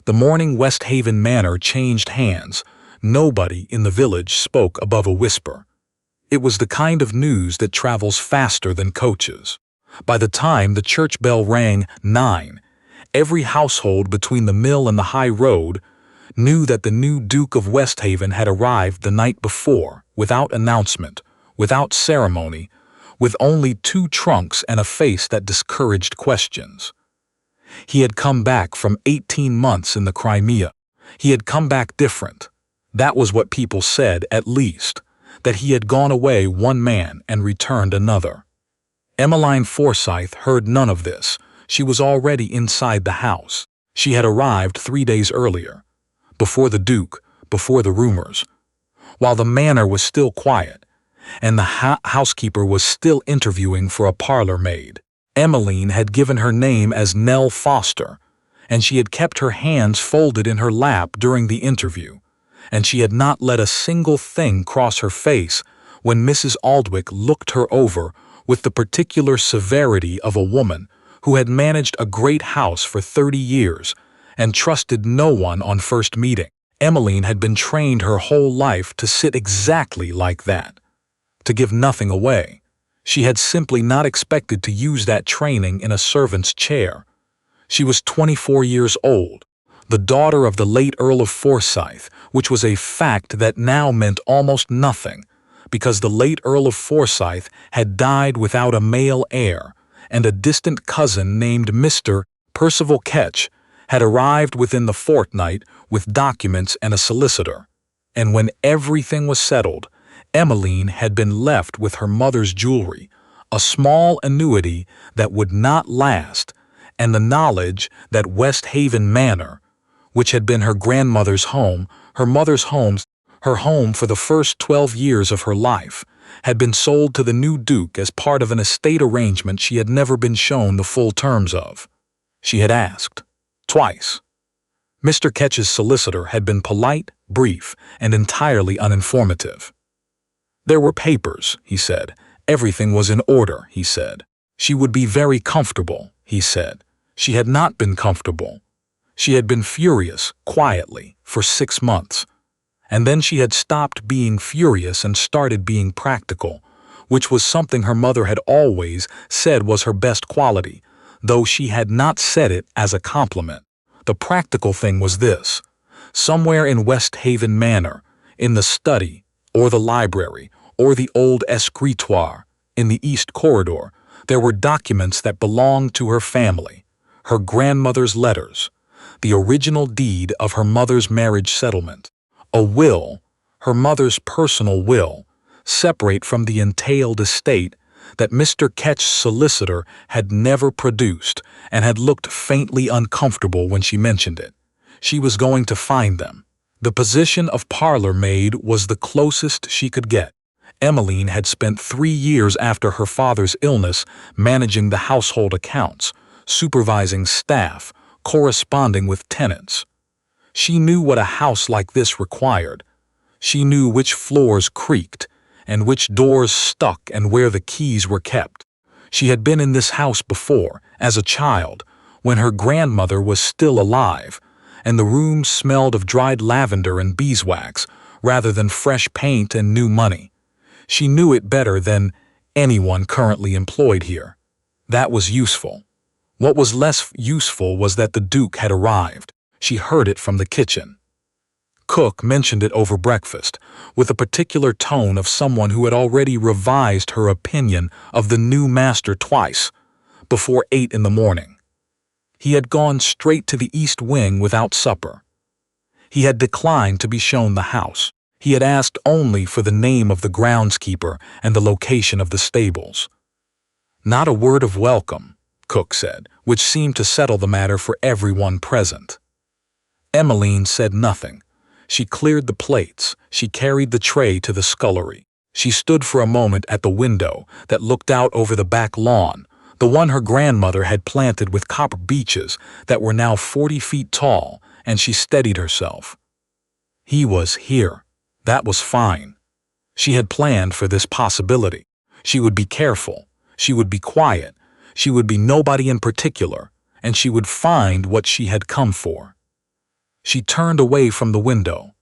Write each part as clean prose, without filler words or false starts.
The morning West Haven Manor changed hands. Nobody in the village spoke above a whisper. It was the kind of news that travels faster than coaches. By the time the church bell rang 9, every household between the mill and the high road knew that the new Duke of West Haven had arrived the night before, without announcement, without ceremony, with only 2 trunks and a face that discouraged questions. He had come back from 18 months in the Crimea. He had come back different. That was what people said, at least, that he had gone away one man and returned another. Emmeline Forsythe heard none of this. She was already inside the house. She had arrived 3 days earlier, before the Duke, before the rumors. While the manor was still quiet, and the housekeeper was still interviewing for a parlour maid. Emmeline had given her name as Nell Foster, and she had kept her hands folded in her lap during the interview, and she had not let a single thing cross her face when Mrs. Aldwick looked her over with the particular severity of a woman who had managed a great house for 30 years and trusted no one on first meeting. Emmeline had been trained her whole life to sit exactly like that, to give nothing away. She had simply not expected to use that training in a servant's chair. She was 24 years old, the daughter of the late Earl of Forsythe, which was a fact that now meant almost nothing, because the late Earl of Forsythe had died without a male heir, and a distant cousin named Mr. Percival Ketch had arrived within the fortnight with documents and a solicitor. And when everything was settled, Emmeline had been left with her mother's jewelry, a small annuity that would not last, and the knowledge that West Haven Manor, which had been her grandmother's home, her mother's home, her home for the first 12 years of her life, had been sold to the new Duke as part of an estate arrangement she had never been shown the full terms of. She had asked, twice. Mr. Ketch's solicitor had been polite, brief, and entirely uninformative. There were papers, he said. Everything was in order, he said. She would be very comfortable, he said. She had not been comfortable. She had been furious, quietly, for 6 months. And then she had stopped being furious and started being practical, which was something her mother had always said was her best quality, though she had not said it as a compliment. The practical thing was this. Somewhere in West Haven Manor, in the study, or the library, or the old escritoire, in the East Corridor, there were documents that belonged to her family, her grandmother's letters, the original deed of her mother's marriage settlement, a will, her mother's personal will, separate from the entailed estate that Mr. Ketch's solicitor had never produced and had looked faintly uncomfortable when she mentioned it. She was going to find them. The position of parlour maid was the closest she could get. Emmeline had spent 3 years after her father's illness managing the household accounts, supervising staff, corresponding with tenants. She knew what a house like this required. She knew which floors creaked and which doors stuck and where the keys were kept. She had been in this house before, as a child, when her grandmother was still alive, and the room smelled of dried lavender and beeswax rather than fresh paint and new money. She knew it better than anyone currently employed here. That was useful. What was less useful was that the Duke had arrived. She heard it from the kitchen. Cook mentioned it over breakfast, with a particular tone of someone who had already revised her opinion of the new master twice, before 8 in the morning. He had gone straight to the east wing without supper. He had declined to be shown the house. He had asked only for the name of the groundskeeper and the location of the stables. Not a word of welcome, Cook said, which seemed to settle the matter for everyone present. Emmeline said nothing. She cleared the plates. She carried the tray to the scullery. She stood for a moment at the window that looked out over the back lawn, the one her grandmother had planted with copper beeches that were now 40 feet tall, and she steadied herself. He was here. That was fine. She had planned for this possibility. She would be careful. She would be quiet. She would be nobody in particular, and she would find what she had come for. She turned away from the window.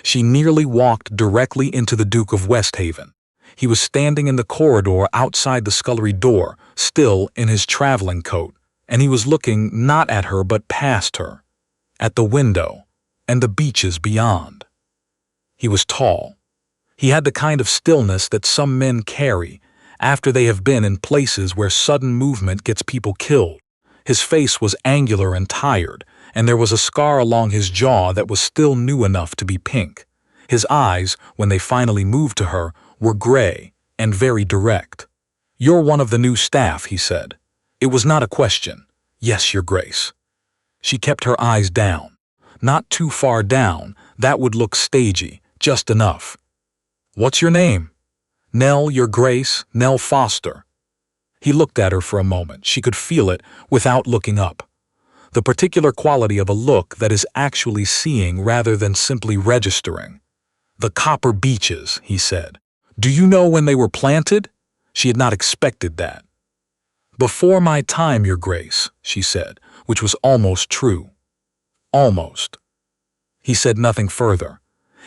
She nearly walked directly into the Duke of Westhaven. He was standing in the corridor outside the scullery door, still in his traveling coat, and he was looking not at her but past her, at the window, and the beeches beyond. He was tall. He had the kind of stillness that some men carry after they have been in places where sudden movement gets people killed. His face was angular and tired, and there was a scar along his jaw that was still new enough to be pink. His eyes, when they finally moved to her, were gray and very direct. "You're one of the new staff," he said. It was not a question. "Yes, Your Grace." She kept her eyes down. Not too far down, that would look stagey, just enough. "What's your name?" "Nell, Your Grace, Nell Foster." He looked at her for a moment. She could feel it without looking up. The particular quality of a look that is actually seeing rather than simply registering. "The copper beeches," he said. "Do you know when they were planted?" She had not expected that. "Before my time, Your Grace," she said, which was almost true. Almost. He said nothing further.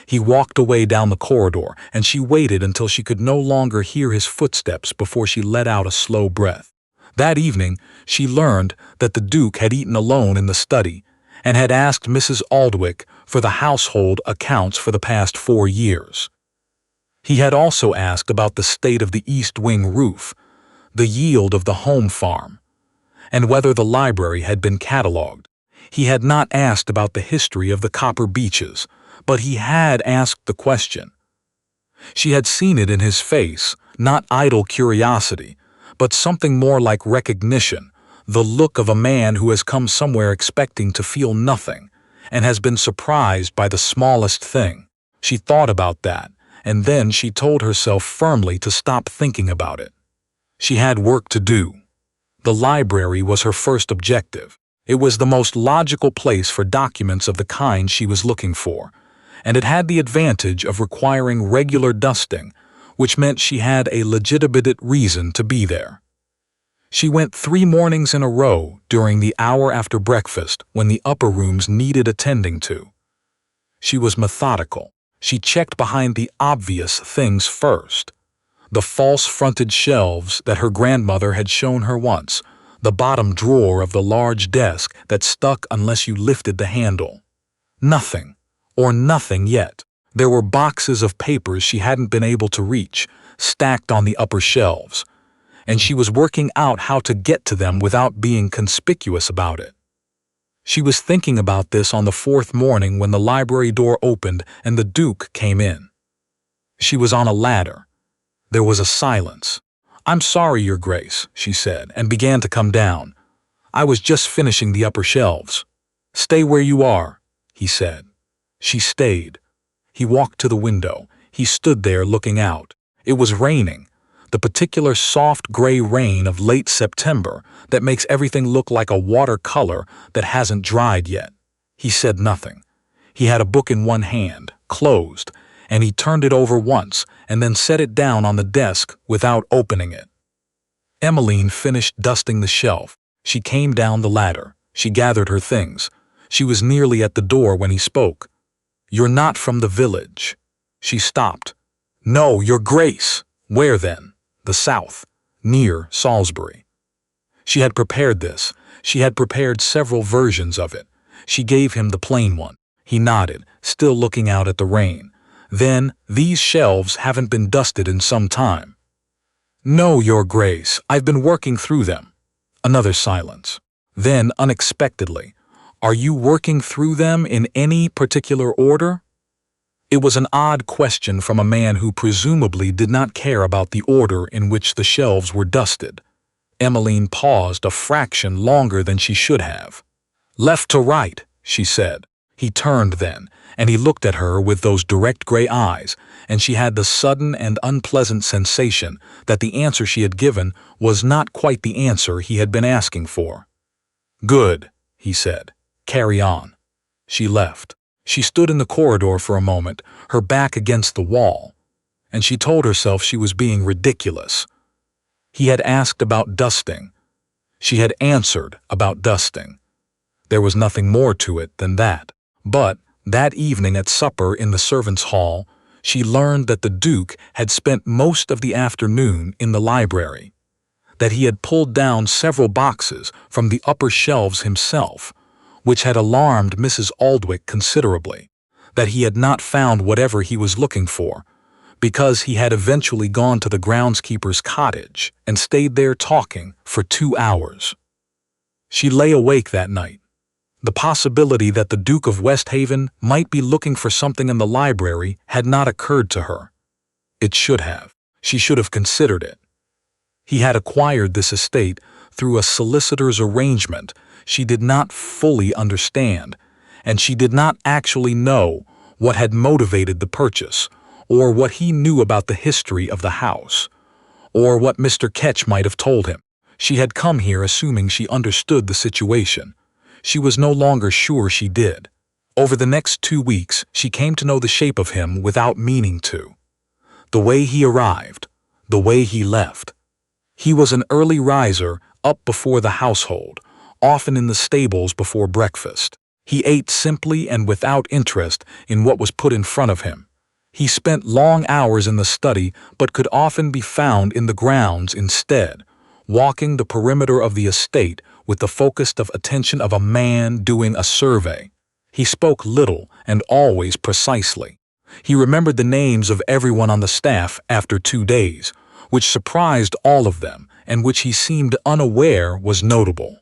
He walked away down the corridor, and she waited until she could no longer hear his footsteps before she let out a slow breath. That evening, she learned that the Duke had eaten alone in the study and had asked Mrs. Aldwych for the household accounts for the past 4 years. He had also asked about the state of the east wing roof, the yield of the home farm, and whether the library had been catalogued. He had not asked about the history of the copper beeches, but he had asked the question. She had seen it in his face, not idle curiosity, but something more like recognition, the look of a man who has come somewhere expecting to feel nothing, and has been surprised by the smallest thing. She thought about that, and then she told herself firmly to stop thinking about it. She had work to do. The library was her first objective. It was the most logical place for documents of the kind she was looking for, and it had the advantage of requiring regular dusting, which meant she had a legitimate reason to be there. She went 3 mornings in a row during the hour after breakfast when the upper rooms needed attending to. She was methodical. She checked behind the obvious things first. The false-fronted shelves that her grandmother had shown her once, the bottom drawer of the large desk that stuck unless you lifted the handle. Nothing, or nothing yet. There were boxes of papers she hadn't been able to reach, stacked on the upper shelves, and she was working out how to get to them without being conspicuous about it. She was thinking about this on the 4th morning when the library door opened and the Duke came in. She was on a ladder. There was a silence. "I'm sorry, Your Grace," she said, and began to come down. "I was just finishing the upper shelves." "Stay where you are," he said. She stayed. He walked to the window. He stood there looking out. It was raining, the particular soft gray rain of late September that makes everything look like a watercolor that hasn't dried yet. He said nothing. He had a book in one hand, closed, and he turned it over once and then set it down on the desk without opening it. Emmeline finished dusting the shelf. She came down the ladder. She gathered her things. She was nearly at the door when he spoke. "You're not from the village." She stopped. "No, Your Grace." "Where then?" "The south, near Salisbury." She had prepared this. She had prepared several versions of it. She gave him the plain one. He nodded, still looking out at the rain. "Then, these shelves haven't been dusted in some time." "No, Your Grace, I've been working through them." Another silence. Then, unexpectedly, "Are you working through them in any particular order?" It was an odd question from a man who presumably did not care about the order in which the shelves were dusted. Emmeline paused a fraction longer than she should have. "Left to right," she said. He turned then, and he looked at her with those direct gray eyes, and she had the sudden and unpleasant sensation that the answer she had given was not quite the answer he had been asking for. "Good," he said. "Carry on." She left. She stood in the corridor for a moment, her back against the wall, and she told herself she was being ridiculous. He had asked about dusting. She had answered about dusting. There was nothing more to it than that. But that evening at supper in the servants' hall, she learned that the Duke had spent most of the afternoon in the library, that he had pulled down several boxes from the upper shelves himself, which had alarmed Mrs. Aldwych considerably, that he had not found whatever he was looking for, because he had eventually gone to the groundskeeper's cottage and stayed there talking for 2 hours. She lay awake that night. The possibility that the Duke of Westhaven might be looking for something in the library had not occurred to her. It should have. She should have considered it. He had acquired this estate through a solicitor's arrangement she did not fully understand, and she did not actually know what had motivated the purchase, or what he knew about the history of the house, or what Mr. Ketch might have told him. She had come here assuming she understood the situation. She was no longer sure she did. Over the next 2 weeks, she came to know the shape of him without meaning to. The way he arrived, the way he left. He was an early riser, up before the household, often in the stables before breakfast. He ate simply and without interest in what was put in front of him. He spent long hours in the study, but could often be found in the grounds instead, walking the perimeter of the estate with the focused attention of a man doing a survey. He spoke little and always precisely. He remembered the names of everyone on the staff after 2 days, which surprised all of them and which he seemed unaware was notable.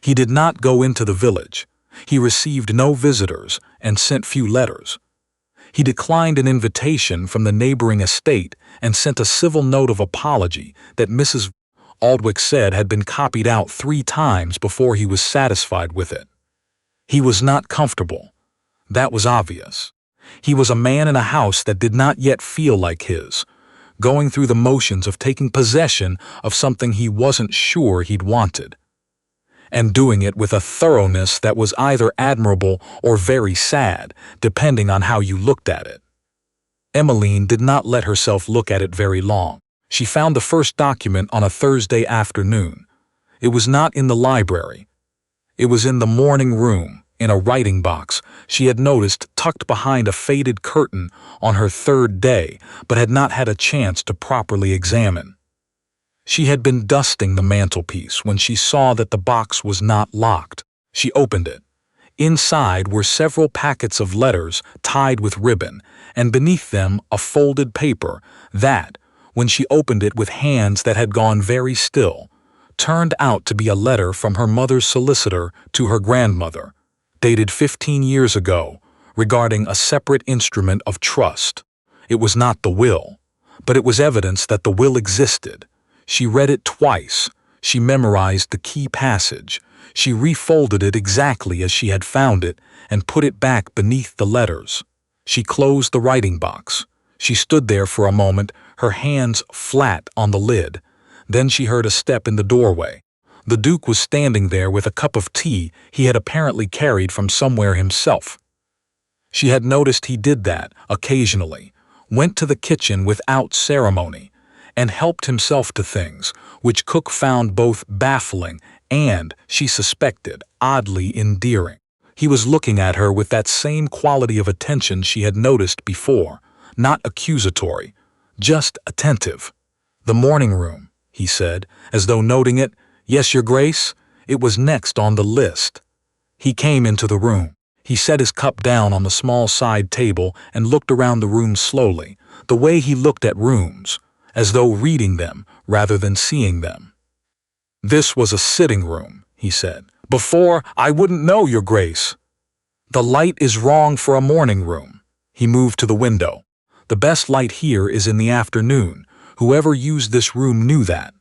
He did not go into the village. He received no visitors and sent few letters. He declined an invitation from the neighboring estate and sent a civil note of apology that Mrs. Aldwych said had been copied out 3 times before he was satisfied with it. He was not comfortable. That was obvious. He was a man in a house that did not yet feel like his, going through the motions of taking possession of something he wasn't sure he'd wanted, and doing it with a thoroughness that was either admirable or very sad, depending on how you looked at it. Emmeline did not let herself look at it very long. She found the first document on a Thursday afternoon. It was not in the library. It was in the morning room, in a writing box she had noticed tucked behind a faded curtain on her 3rd day, but had not had a chance to properly examine. She had been dusting the mantelpiece when she saw that the box was not locked. She opened it. Inside were several packets of letters tied with ribbon, and beneath them a folded paper that, when she opened it with hands that had gone very still, turned out to be a letter from her mother's solicitor to her grandmother, dated 15 years ago, regarding a separate instrument of trust. It was not the will, but it was evidence that the will existed. She read it twice. She memorized the key passage. She refolded it exactly as she had found it and put it back beneath the letters. She closed the writing box. She stood there for a moment, her hands flat on the lid. Then she heard a step in the doorway. The Duke was standing there with a cup of tea he had apparently carried from somewhere himself. She had noticed he did that occasionally, went to the kitchen without ceremony, and helped himself to things which Cook found both baffling and, she suspected, oddly endearing. He was looking at her with that same quality of attention she had noticed before, not accusatory, just attentive. "The morning room," he said, as though noting it. "Yes, Your Grace." It was next on the list. He came into the room. He set his cup down on the small side table and looked around the room slowly, the way he looked at rooms, as though reading them rather than seeing them. "This was a sitting room," he said. "Before, I wouldn't know, Your Grace." "The light is wrong for a morning room." He moved to the window. "The best light here is in the afternoon. Whoever used this room knew that."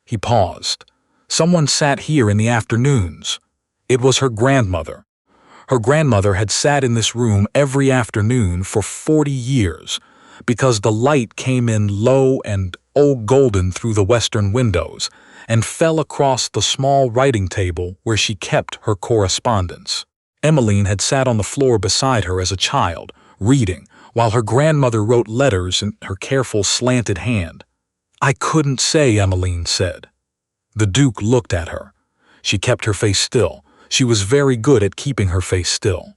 He paused. "Someone sat here in the afternoons." It was her grandmother. Her grandmother had sat in this room every afternoon for 40 years, because the light came in low and golden through the western windows, and fell across the small writing table where she kept her correspondence. Emmeline had sat on the floor beside her as a child, reading, while her grandmother wrote letters in her careful slanted hand. "I couldn't say," Emmeline said. The Duke looked at her. She kept her face still. She was very good at keeping her face still.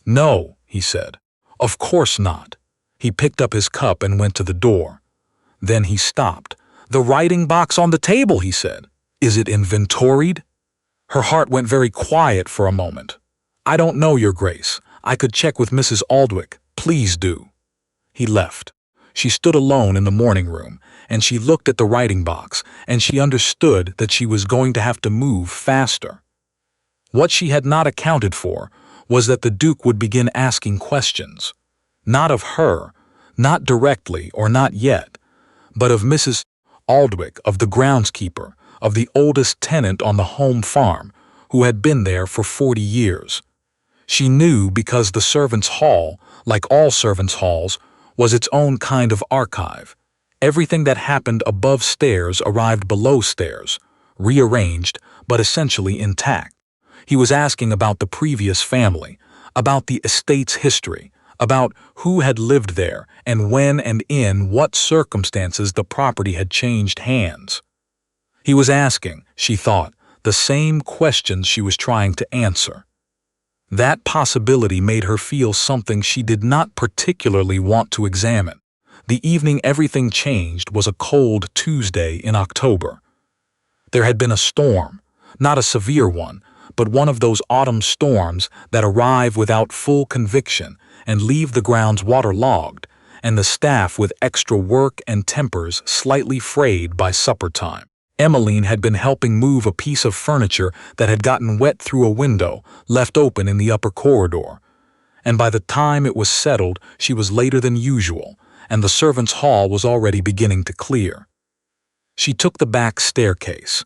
"No," he said. "Of course not." He picked up his cup and went to the door. Then he stopped. "The writing box on the table," he said. "Is it inventoried?" Her heart went very quiet for a moment. "I don't know, Your Grace. I could check with Mrs. Aldwych. Please do." He left. She stood alone in the morning room, and she looked at the writing box, and she understood that she was going to have to move faster. What she had not accounted for was that the Duke would begin asking questions. Not of her, not directly or not yet, but of Mrs. Aldwych, of the groundskeeper, of the oldest tenant on the home farm, who had been there for 40 years. She knew because the servants' hall, like all servants' halls, was its own kind of archive. Everything that happened above stairs arrived below stairs, rearranged but essentially intact. He was asking about the previous family, about the estate's history, about who had lived there and when and in what circumstances the property had changed hands. He was asking, she thought, the same questions she was trying to answer. That possibility made her feel something she did not particularly want to examine. The evening everything changed was a cold Tuesday in October. There had been a storm, not a severe one, but one of those autumn storms that arrive without full conviction and leave the grounds waterlogged, and the staff with extra work and tempers slightly frayed by supper time. Emmeline had been helping move a piece of furniture that had gotten wet through a window left open in the upper corridor, and by the time it was settled she was later than usual, and the servants' hall was already beginning to clear. She took the back staircase.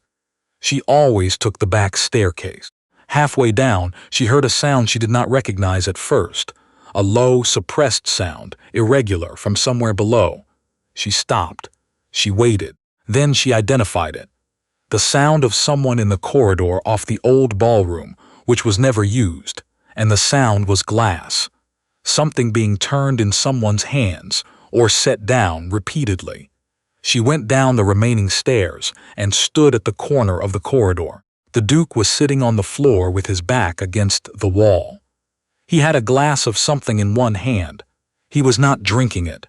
She always took the back staircase. Halfway down, she heard a sound she did not recognize at first, a low, suppressed sound, irregular, from somewhere below. She stopped. She waited. Then she identified it. The sound of someone in the corridor off the old ballroom, which was never used, and the sound was glass. Something being turned in someone's hands, or set down repeatedly. She went down the remaining stairs and stood at the corner of the corridor. The Duke was sitting on the floor with his back against the wall. He had a glass of something in one hand. He was not drinking it.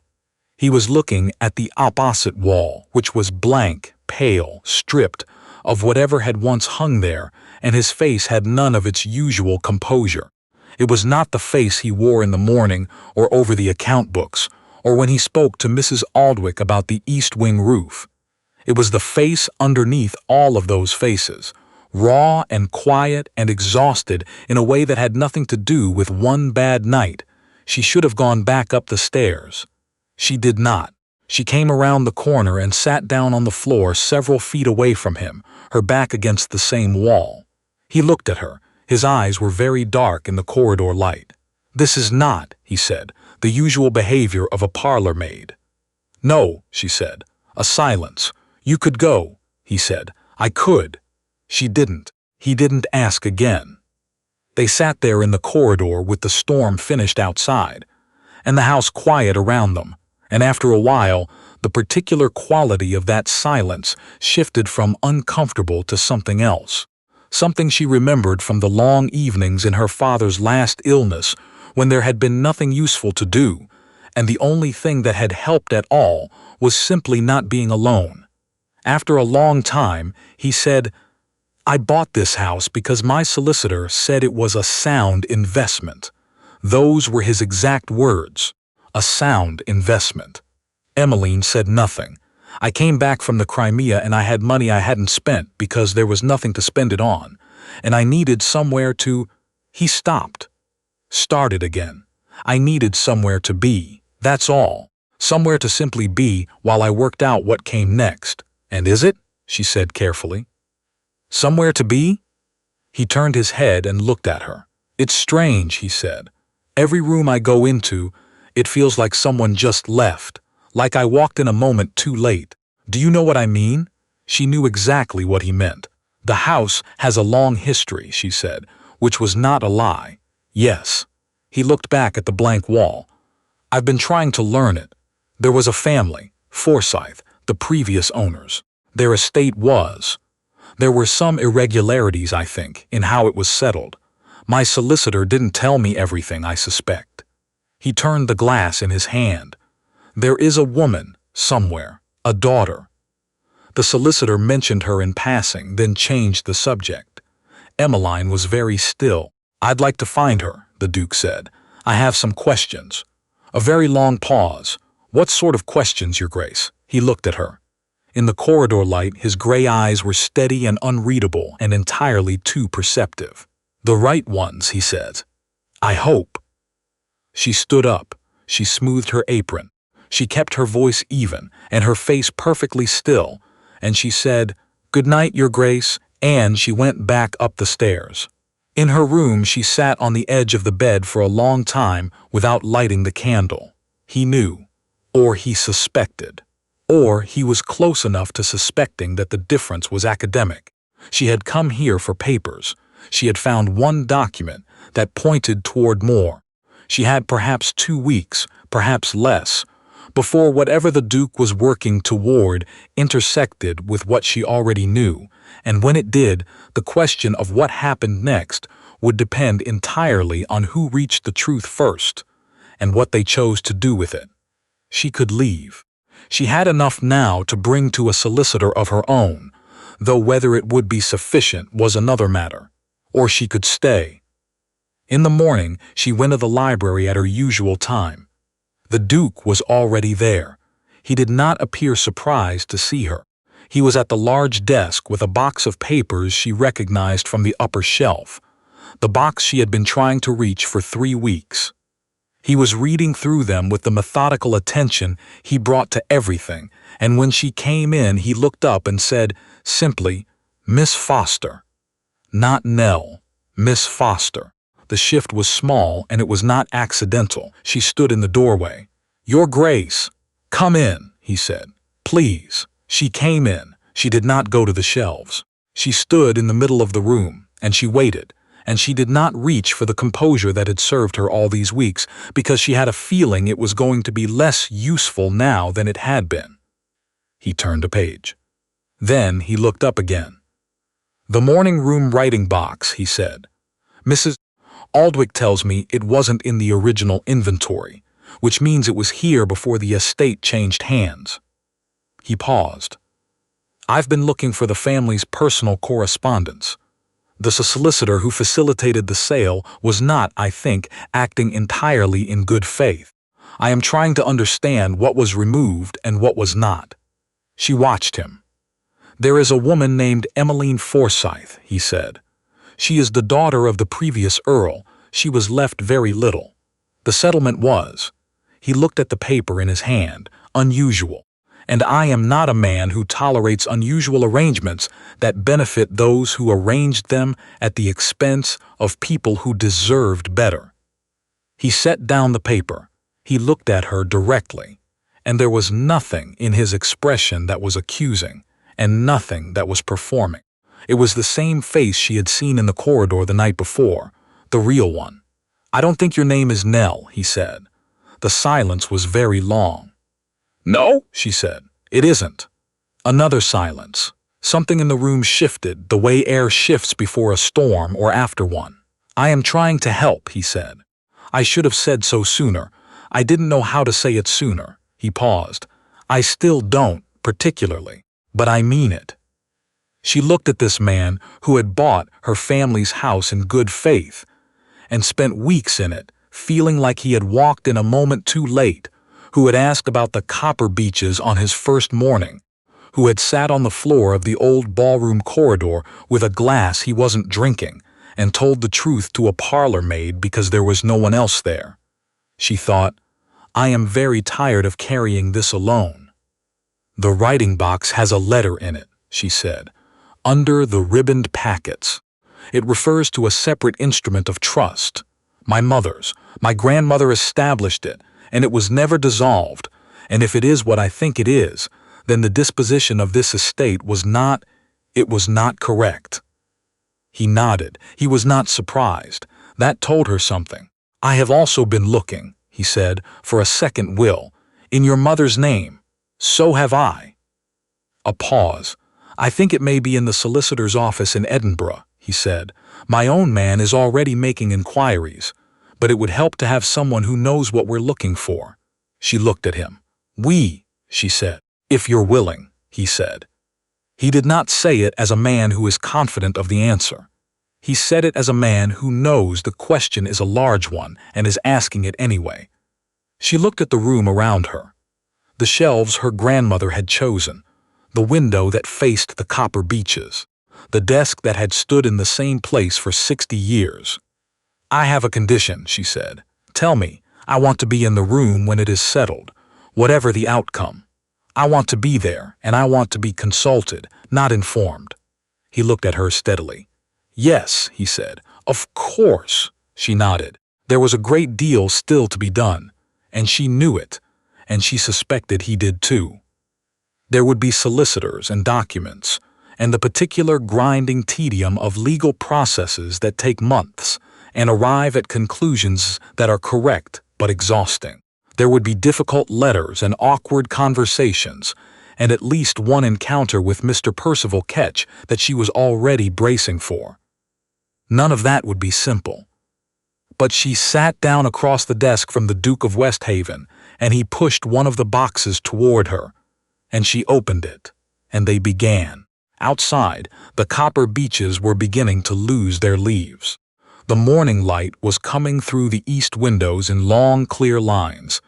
He was looking at the opposite wall, which was blank, pale, stripped of whatever had once hung there, and his face had none of its usual composure. It was not the face he wore in the morning or over the account books, or when he spoke to Mrs. Aldwych about the east wing roof. It was the face underneath all of those faces, raw and quiet and exhausted in a way that had nothing to do with one bad night. She should have gone back up the stairs. She did not. She came around the corner and sat down on the floor several feet away from him, her back against the same wall. He looked at her. His eyes were very dark in the corridor light. "This is not," he said, "the usual behavior of a parlour maid." "No," she said. A silence. "You could go," he said. "I could." She didn't. He didn't ask again. They sat there in the corridor with the storm finished outside, and the house quiet around them. And after a while, the particular quality of that silence shifted from uncomfortable to something else, something she remembered from the long evenings in her father's last illness when there had been nothing useful to do, and the only thing that had helped at all was simply not being alone. After a long time, he said, "I bought this house because my solicitor said it was a sound investment." Those were his exact words. A sound investment. Emmeline said nothing. "I came back from the Crimea and I had money I hadn't spent because there was nothing to spend it on, and I needed somewhere to—" He stopped. Started again. "I needed somewhere to be. That's all. Somewhere to simply be while I worked out what came next." "And is it?" she said carefully. "Somewhere to be?" He turned his head and looked at her. "It's strange," he said. "Every room I go into, it feels like someone just left, like I walked in a moment too late. Do you know what I mean?" She knew exactly what he meant. "The house has a long history," she said, which was not a lie. "Yes." He looked back at the blank wall. "I've been trying to learn it. There was a family, Forsythe, the previous owners. Their estate was. There were some irregularities, I think, in how it was settled. My solicitor didn't tell me everything I suspect. He turned the glass in his hand. There is a woman, somewhere, a daughter. The solicitor mentioned her in passing, then changed the subject. Emmeline was very still. I'd like to find her, the Duke said. I have some questions. A very long pause. What sort of questions, Your Grace? He looked at her. In the corridor light, his gray eyes were steady and unreadable and entirely too perceptive. The right ones, he said. I hope. She stood up. She smoothed her apron. She kept her voice even and her face perfectly still, and she said, "Good night, Your Grace," and she went back up the stairs. In her room, she sat on the edge of the bed for a long time without lighting the candle. He knew, or he suspected, or he was close enough to suspecting that the difference was academic. She had come here for papers. She had found one document that pointed toward more. She had perhaps 2 weeks, perhaps less, before whatever the Duke was working toward intersected with what she already knew, and when it did, the question of what happened next would depend entirely on who reached the truth first, and what they chose to do with it. She could leave. She had enough now to bring to a solicitor of her own, though whether it would be sufficient was another matter. Or she could stay. In the morning, she went to the library at her usual time. The Duke was already there. He did not appear surprised to see her. He was at the large desk with a box of papers she recognized from the upper shelf, the box she had been trying to reach for 3 weeks. He was reading through them with the methodical attention he brought to everything, and when she came in, he looked up and said, simply, "Miss Foster." Not Nell, Miss Foster. The shift was small, and it was not accidental. She stood in the doorway. "Your Grace, come in," he said. "Please." She came in. She did not go to the shelves. She stood in the middle of the room, and she waited, and she did not reach for the composure that had served her all these weeks, because she had a feeling it was going to be less useful now than it had been. He turned a page. Then he looked up again. "The morning room writing box," he said. "Mrs. Aldwych tells me it wasn't in the original inventory, which means it was here before the estate changed hands." He paused. "I've been looking for the family's personal correspondence. The solicitor who facilitated the sale was not, I think, acting entirely in good faith. I am trying to understand what was removed and what was not." She watched him. "There is a woman named Emmeline Forsythe," he said. "She is the daughter of the previous Earl. She was left very little. The settlement was." He looked at the paper in his hand. "Unusual. And I am not a man who tolerates unusual arrangements that benefit those who arranged them at the expense of people who deserved better." He set down the paper. He looked at her directly, and there was nothing in his expression that was accusing, and nothing that was performing. It was the same face she had seen in the corridor the night before, the real one. "I don't think your name is Nell," he said. The silence was very long. "No," she said, "it isn't." Another silence. Something in the room shifted, the way air shifts before a storm or after one. "I am trying to help," he said. "I should have said so sooner. I didn't know how to say it sooner." He paused. "I still don't, particularly, but I mean it." She looked at this man who had bought her family's house in good faith and spent weeks in it, feeling like he had walked in a moment too late, who had asked about the copper beeches on his first morning, who had sat on the floor of the old ballroom corridor with a glass he wasn't drinking and told the truth to a parlour maid because there was no one else there. She thought, "I am very tired of carrying this alone." "The writing box has a letter in it," she said. "Under the ribboned packets. It refers to a separate instrument of trust. My mother's. My grandmother established it, and it was never dissolved, and if it is what I think it is, then the disposition of this estate was not correct." He nodded. He was not surprised. That told her something. "I have also been looking," he said, "for a second will, in your mother's name. So have I." A pause. "I think it may be in the solicitor's office in Edinburgh," he said. "My own man is already making inquiries, but it would help to have someone who knows what we're looking for." She looked at him. "We," she said. "If you're willing," he said. He did not say it as a man who is confident of the answer. He said it as a man who knows the question is a large one and is asking it anyway. She looked at the room around her. The shelves her grandmother had chosen, the window that faced the copper beeches, the desk that had stood in the same place for 60 years. "I have a condition," she said. "Tell me, I want to be in the room when it is settled, whatever the outcome. I want to be there, and I want to be consulted, not informed." He looked at her steadily. "Yes," he said. "Of course." She nodded. There was a great deal still to be done, and she knew it, and she suspected he did too. There would be solicitors and documents, and the particular grinding tedium of legal processes that take months and arrive at conclusions that are correct but exhausting. There would be difficult letters and awkward conversations, and at least one encounter with Mr. Percival Ketch that she was already bracing for. None of that would be simple. But she sat down across the desk from the Duke of Westhaven, and he pushed one of the boxes toward her, and she opened it, and they began. Outside, the copper beeches were beginning to lose their leaves. The morning light was coming through the east windows in long, clear lines,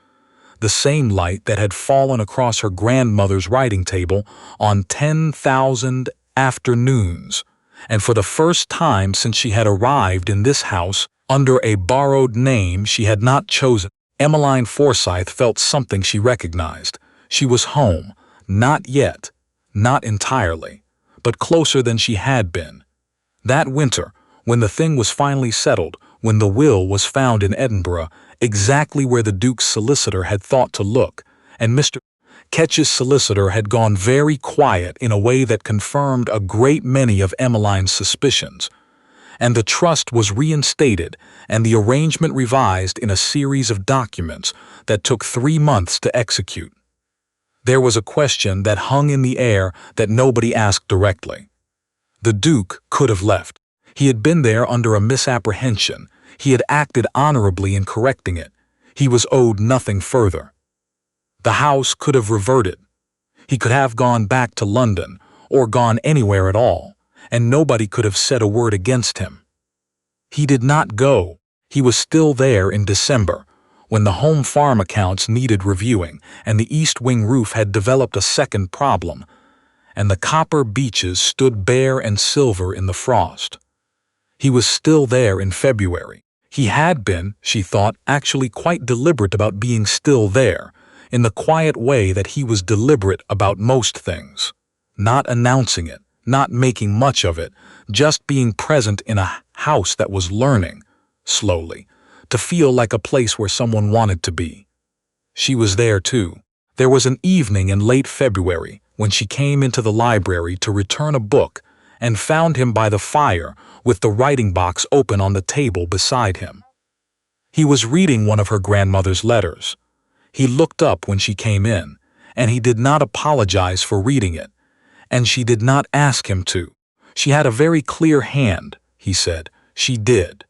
the same light that had fallen across her grandmother's writing table on 10,000 afternoons, and for the first time since she had arrived in this house under a borrowed name she had not chosen, Emmeline Forsythe felt something she recognized. She was home, not yet, not entirely, but closer than she had been. That winter, when the thing was finally settled, when the will was found in Edinburgh, exactly where the Duke's solicitor had thought to look, and Mr. Ketch's solicitor had gone very quiet in a way that confirmed a great many of Emmeline's suspicions, and the trust was reinstated and the arrangement revised in a series of documents that took 3 months to execute. There was a question that hung in the air that nobody asked directly. The Duke could have left. He had been there under a misapprehension. He had acted honorably in correcting it. He was owed nothing further. The house could have reverted. He could have gone back to London, or gone anywhere at all, and nobody could have said a word against him. He did not go. He was still there in December, when the home farm accounts needed reviewing, and the east wing roof had developed a second problem, and the copper beeches stood bare and silver in the frost. He was still there in February. He had been, she thought, actually quite deliberate about being still there, in the quiet way that he was deliberate about most things, not announcing it, not making much of it, just being present in a house that was learning, slowly, to feel like a place where someone wanted to be. She was there too. There was an evening in late February when she came into the library to return a book and found him by the fire with the writing box open on the table beside him. He was reading one of her grandmother's letters. He looked up when she came in, and he did not apologize for reading it, and she did not ask him to. She had a very clear hand, he said. She did.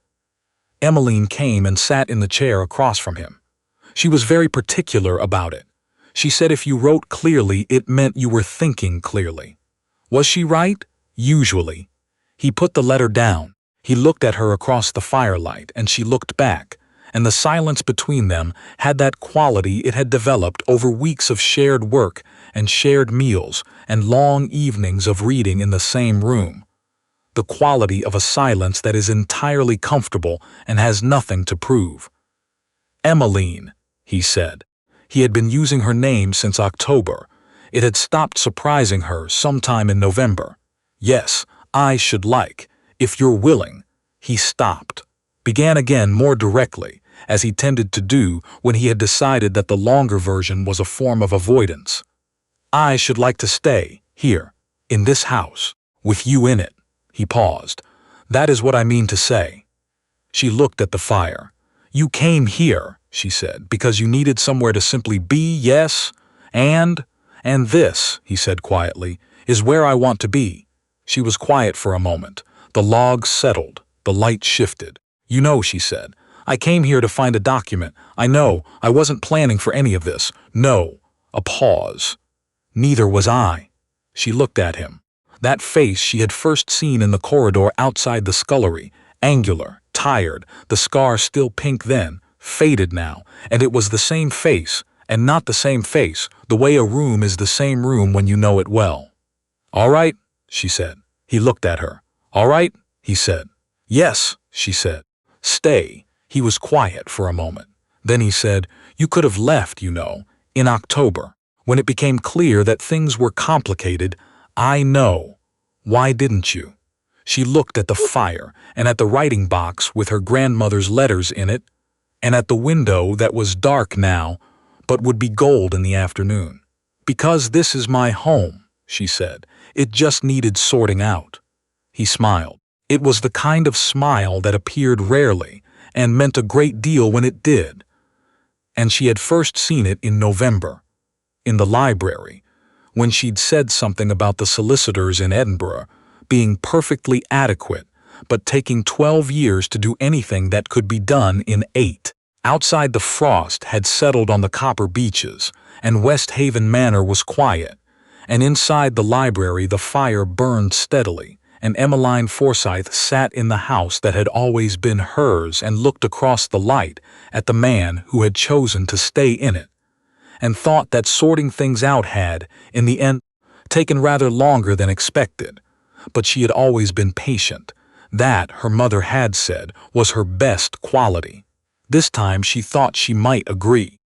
Emmeline came and sat in the chair across from him. She was very particular about it. She said if you wrote clearly, it meant you were thinking clearly. Was she right? Usually. He put the letter down. He looked at her across the firelight, and she looked back, and the silence between them had that quality it had developed over weeks of shared work and shared meals and long evenings of reading in the same room. The quality of a silence that is entirely comfortable and has nothing to prove. "Emmeline," he said. He had been using her name since October. It had stopped surprising her sometime in November. "Yes, I should like, if you're willing." He stopped, began again more directly, as he tended to do when he had decided that the longer version was a form of avoidance. "I should like to stay, here, in this house, with you in it." He paused. "That is what I mean to say." She looked at the fire. "You came here," she said, "because you needed somewhere to simply be, yes? And this," he said quietly, "is where I want to be." She was quiet for a moment. The log settled, the light shifted. "You know," she said, "I came here to find a document. I know, I wasn't planning for any of this. No." A pause. "Neither was I." She looked at him. That face she had first seen in the corridor outside the scullery, angular, tired, the scar still pink then, faded now, and it was the same face, and not the same face, the way a room is the same room when you know it well. "All right," she said. He looked at her. "All right," he said. "Yes," she said. "Stay." He was quiet for a moment. Then he said, "You could have left, you know, in October, when it became clear that things were complicated. I know. Why didn't you?" She looked at the fire, and at the writing box with her grandmother's letters in it, and at the window that was dark now, but would be gold in the afternoon. "Because this is my home," she said. "It just needed sorting out." He smiled. It was the kind of smile that appeared rarely, and meant a great deal when it did. And she had first seen it in November, in the library, when she'd said something about the solicitors in Edinburgh being perfectly adequate, but taking 12 years to do anything that could be done in 8. Outside, the frost had settled on the copper beaches, and West Haven Manor was quiet, and inside the library the fire burned steadily, and Emmeline Forsythe sat in the house that had always been hers and looked across the light at the man who had chosen to stay in it, and thought that sorting things out had, in the end, taken rather longer than expected. But she had always been patient. That, her mother had said, was her best quality. This time she thought she might agree.